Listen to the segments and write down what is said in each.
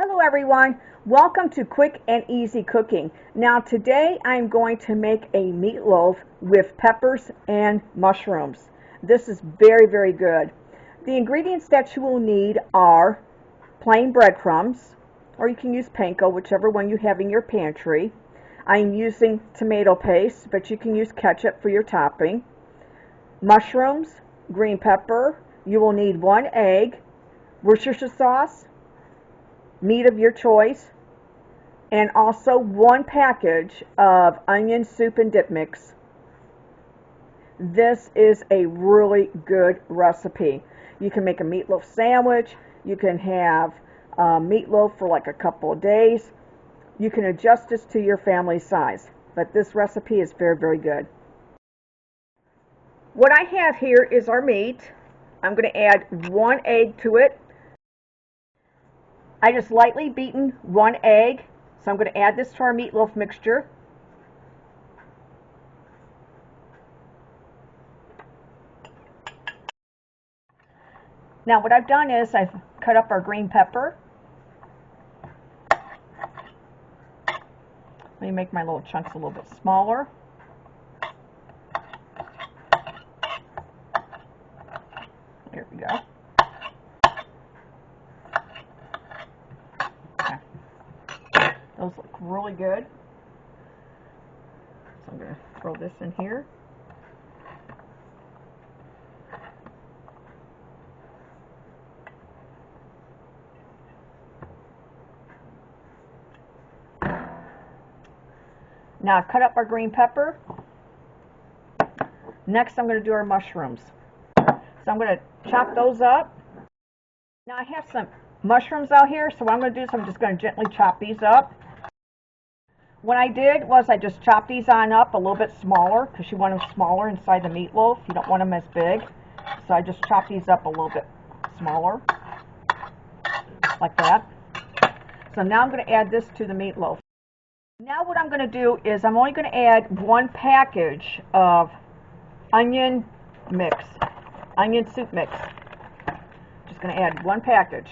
Hello everyone, welcome to Quick and Easy Cooking. Now today I'm going to make a meatloaf with peppers and mushrooms. This is very good. The ingredients that you will need are plain breadcrumbs, or you can use panko, whichever one you have in your pantry. I'm using tomato paste, but you can use ketchup for your topping. Mushrooms, green pepper, you will need 1 egg, Worcestershire sauce, meat of your choice, and also 1 package of onion soup and dip mix. This is a really good recipe. You can make a meatloaf sandwich. You can have meatloaf for like a couple of days. You can adjust this to your family size, but this recipe is very good. What I have here is our meat. I'm going to add 1 egg to it. I just lightly beaten 1 egg, so I'm going to add this to our meatloaf mixture. Now what I've done is I've cut up our green pepper. Let me make my little chunks a little bit smaller. There we go. Those look really good. So I'm going to throw this in here. Now I've cut up our green pepper. Next I'm going to do our mushrooms. So I'm going to chop those up. Now I have some mushrooms out here, so what I'm going to do is I'm just going to gently chop these up. What I did was I just chopped these on up a little bit smaller because you want them smaller inside the meatloaf. You don't want them as big. So I just chopped these up a little bit smaller, like that. So now I'm going to add this to the meatloaf. Now what I'm going to do is I'm only going to add 1 package of onion mix, onion soup mix. Just going to add 1 package.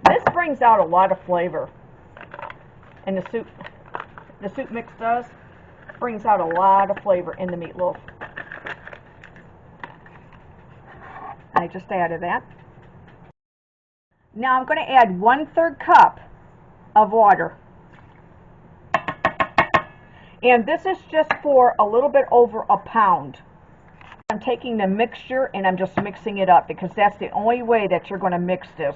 This brings out a lot of flavor, and the soup mix brings out a lot of flavor in the meatloaf. I just added that. Now I'm going to add 1/3 cup of water, and this is just for a little bit over a pound. I'm taking the mixture and I'm just mixing it up because that's the only way that you're going to mix this.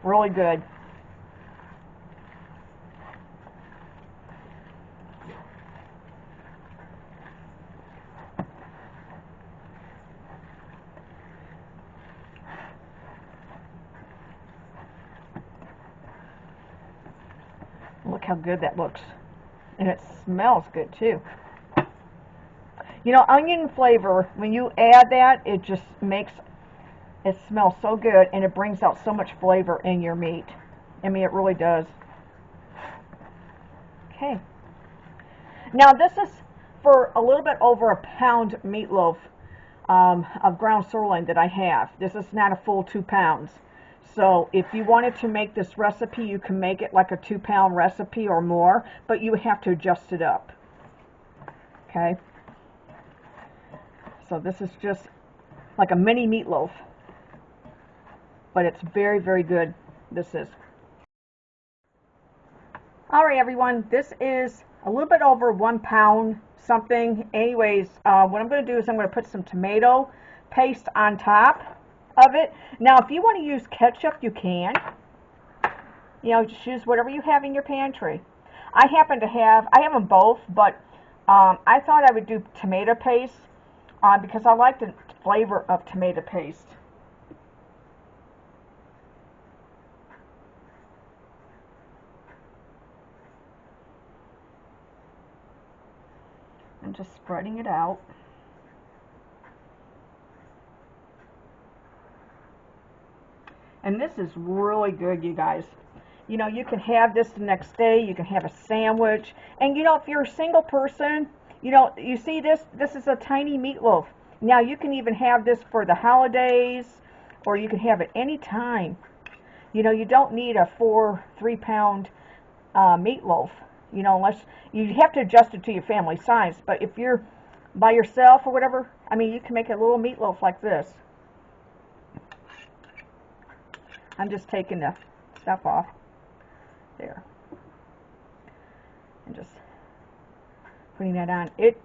Really good. Look how good that looks. And it smells good too. You know, onion flavor, when you add that, it just makes it smells so good, and it brings out so much flavor in your meat. I mean, it really does. Okay. Now this is for a little bit over a pound meatloaf of ground sirloin that I have. This is not a full 2 pounds. So if you wanted to make this recipe, you can make it like a 2-pound recipe or more, but you have to adjust it up. Okay. So this is just like a mini meatloaf. But it's very good. This is. Alright everyone, this is a little bit over 1 pound something. Anyways, what I'm going to do is I'm going to put some tomato paste on top of it. Now if you want to use ketchup, you can. You know, just use whatever you have in your pantry. I happen to have, I have them both, but I thought I would do tomato paste because I like the flavor of tomato paste. I'm just spreading it out. And this is really good, you guys. You know, you can have this the next day. You can have a sandwich. And you know, if you're a single person, you know, you see this is a tiny meatloaf. Now you can even have this for the holidays, or you can have it any time. You know, you don't need a 3-pound meatloaf, you know, unless you have to adjust it to your family size. But if you're by yourself or whatever, I mean, you can make a little meatloaf like this. I'm just taking the stuff off there and just putting that on. It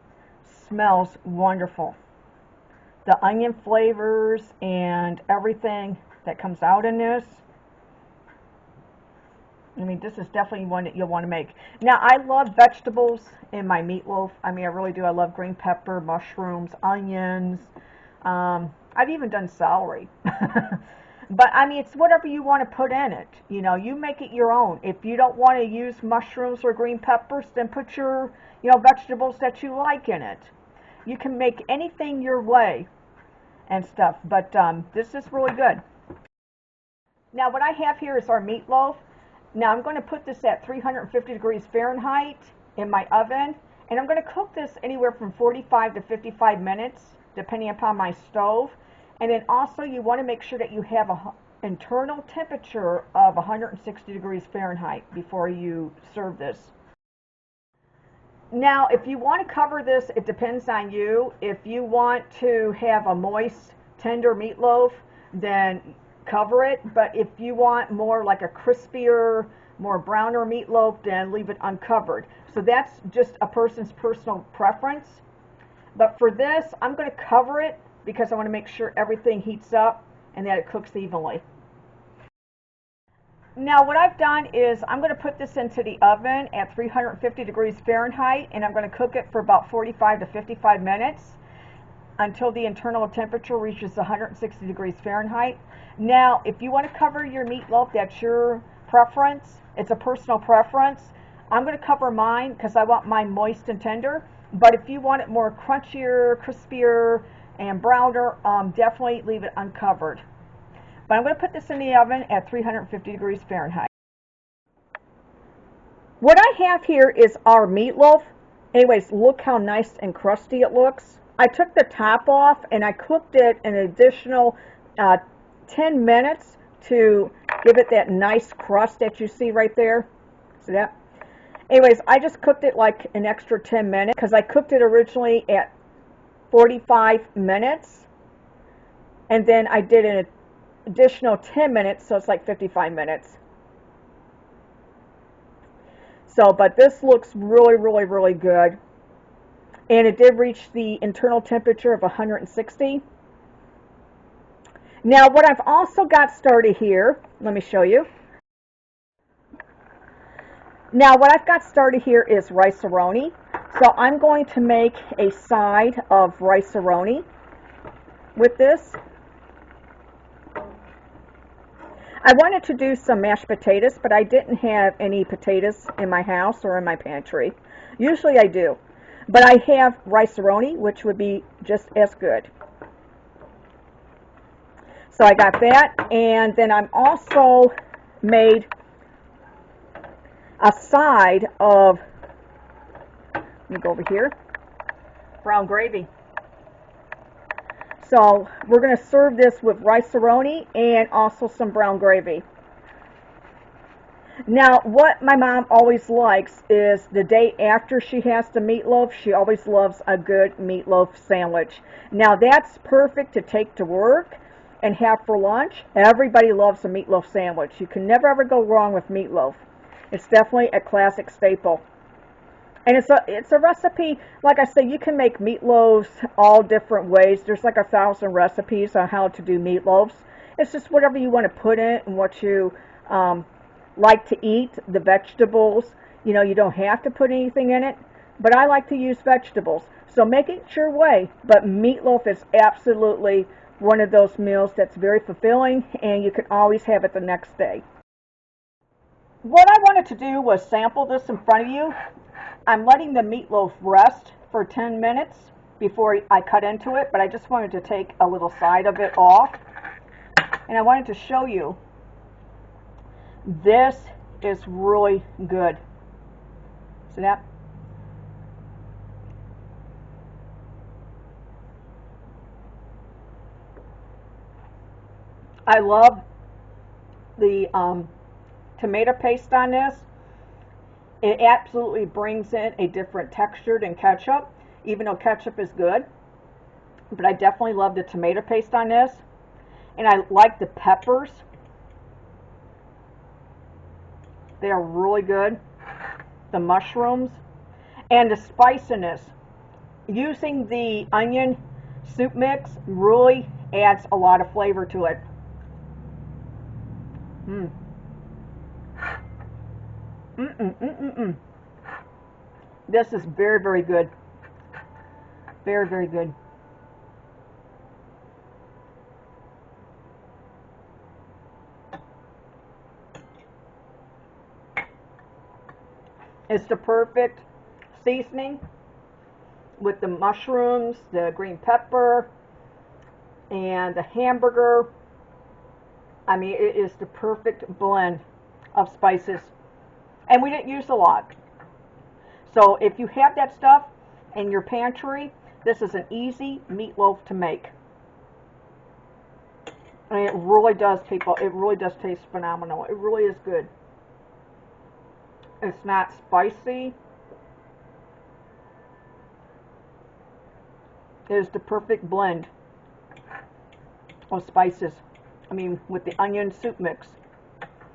smells wonderful. The onion flavors and everything that comes out in this. I mean, this is definitely one that you'll want to make. Now, I love vegetables in my meatloaf. I mean, I really do. I love green pepper, mushrooms, onions. I've even done celery. But, I mean, it's whatever you want to put in it. You know, you make it your own. If you don't want to use mushrooms or green peppers, then put your, you know, vegetables that you like in it. You can make anything your way and stuff. But this is really good. Now, what I have here is our meatloaf. Now I'm going to put this at 350 degrees Fahrenheit in my oven, and I'm going to cook this anywhere from 45 to 55 minutes, depending upon my stove. And then also you want to make sure that you have an internal temperature of 160 degrees Fahrenheit before you serve this. Now, if you want to cover this, it depends on you. If you want to have a moist, tender meatloaf, then cover it. But if you want more like a crispier, more browner meatloaf, then leave it uncovered. So that's just a person's personal preference. But for this, I'm going to cover it because I want to make sure everything heats up and that it cooks evenly. Now what I've done is I'm going to put this into the oven at 350 degrees Fahrenheit, and I'm going to cook it for about 45 to 55 minutes until the internal temperature reaches 160 degrees Fahrenheit. Now, if you want to cover your meatloaf, that's your preference. It's a personal preference. I'm going to cover mine because I want mine moist and tender. But if you want it more crunchier, crispier, and browner, definitely leave it uncovered. But I'm going to put this in the oven at 350 degrees Fahrenheit. What I have here is our meatloaf. Anyways, look how nice and crusty it looks. I took the top off and I cooked it an additional 10 minutes to give it that nice crust that you see right there. See that? Anyways, I just cooked it like an extra 10 minutes because I cooked it originally at 45 minutes. And then I did an additional 10 minutes, so it's like 55 minutes. So, but this looks really, really, really good. And it did reach the internal temperature of 160. Now, what I've also got started here, let me show you. Now, what I've got started here is rice-a-roni. So I'm going to make a side of rice-a-roni with this. I wanted to do some mashed potatoes, but I didn't have any potatoes in my house or in my pantry. Usually I do. But I have rice-a-roni, which would be just as good. So I got that, and then I'm also made a side of, let me go over here, brown gravy. So we're going to serve this with rice-a-roni and also some brown gravy. Now, what my mom always likes is the day after she has the meatloaf, she always loves a good meatloaf sandwich. Now, that's perfect to take to work and have for lunch. Everybody loves a meatloaf sandwich. You can never ever go wrong with meatloaf. It's definitely a classic staple. And it's a recipe, like I say, you can make meatloaves all different ways. There's like 1,000 recipes on how to do meatloaves. It's just whatever you want to put in it and what you like to eat, the vegetables. You know, you don't have to put anything in it, but I like to use vegetables. So make it your way. But meatloaf is absolutely one of those meals that's very fulfilling, and you can always have it the next day. What I wanted to do was sample this in front of you. I'm letting the meatloaf rest for 10 minutes before I cut into it, but I just wanted to take a little side of it off. And I wanted to show you, this is really good. See that? I love the tomato paste on this. It absolutely brings in a different texture than ketchup, even though ketchup is good. But I definitely love the tomato paste on this. And I like the peppers. They are really good. The mushrooms. And the spiciness. Using the onion soup mix really adds a lot of flavor to it. Mm. Mm-mm-mm-mm-mm. This is very, very good. Very, very good. It's the perfect seasoning with the mushrooms, the green pepper, and the hamburger. I mean, it is the perfect blend of spices. And we didn't use a lot. So if you have that stuff in your pantry, this is an easy meatloaf to make. I mean, it really does, people. It really does taste phenomenal. It really is good. It's not spicy. It is the perfect blend of spices. I mean, with the onion soup mix.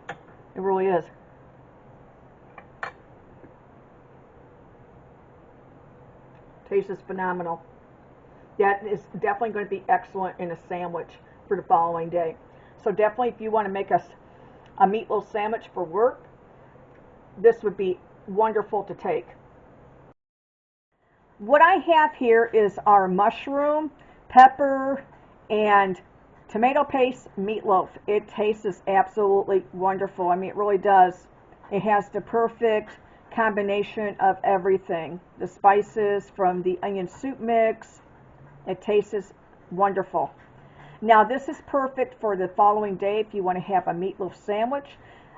It really is. Tastes is phenomenal. That is definitely going to be excellent in a sandwich for the following day. So definitely, if you want to make us a meatloaf sandwich for work, this would be wonderful to take. What I have here is our mushroom, pepper, and tomato paste meatloaf. It tastes absolutely wonderful. I mean, it really does. It has the perfect combination of everything. The spices from the onion soup mix. It tastes wonderful. Now, this is perfect for the following day if you want to have a meatloaf sandwich,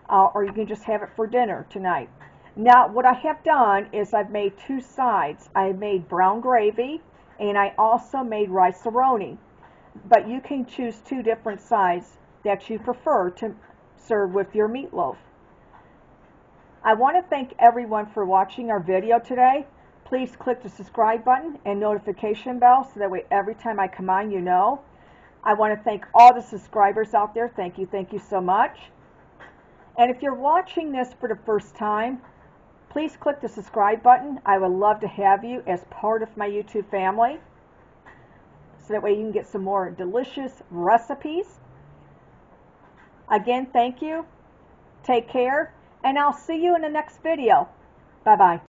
or you can just have it for dinner tonight. Now, what I have done is I've made two sides. I made brown gravy, and I also made rice-a-roni. But you can choose two different sides that you prefer to serve with your meatloaf. I want to thank everyone for watching our video today. Please click the subscribe button and notification bell so that way every time I come on, you know. I want to thank all the subscribers out there. Thank you so much. And if you're watching this for the first time, please click the subscribe button. I would love to have you as part of my YouTube family. So that way you can get some more delicious recipes. Again, thank you. Take care. And I'll see you in the next video. Bye-bye.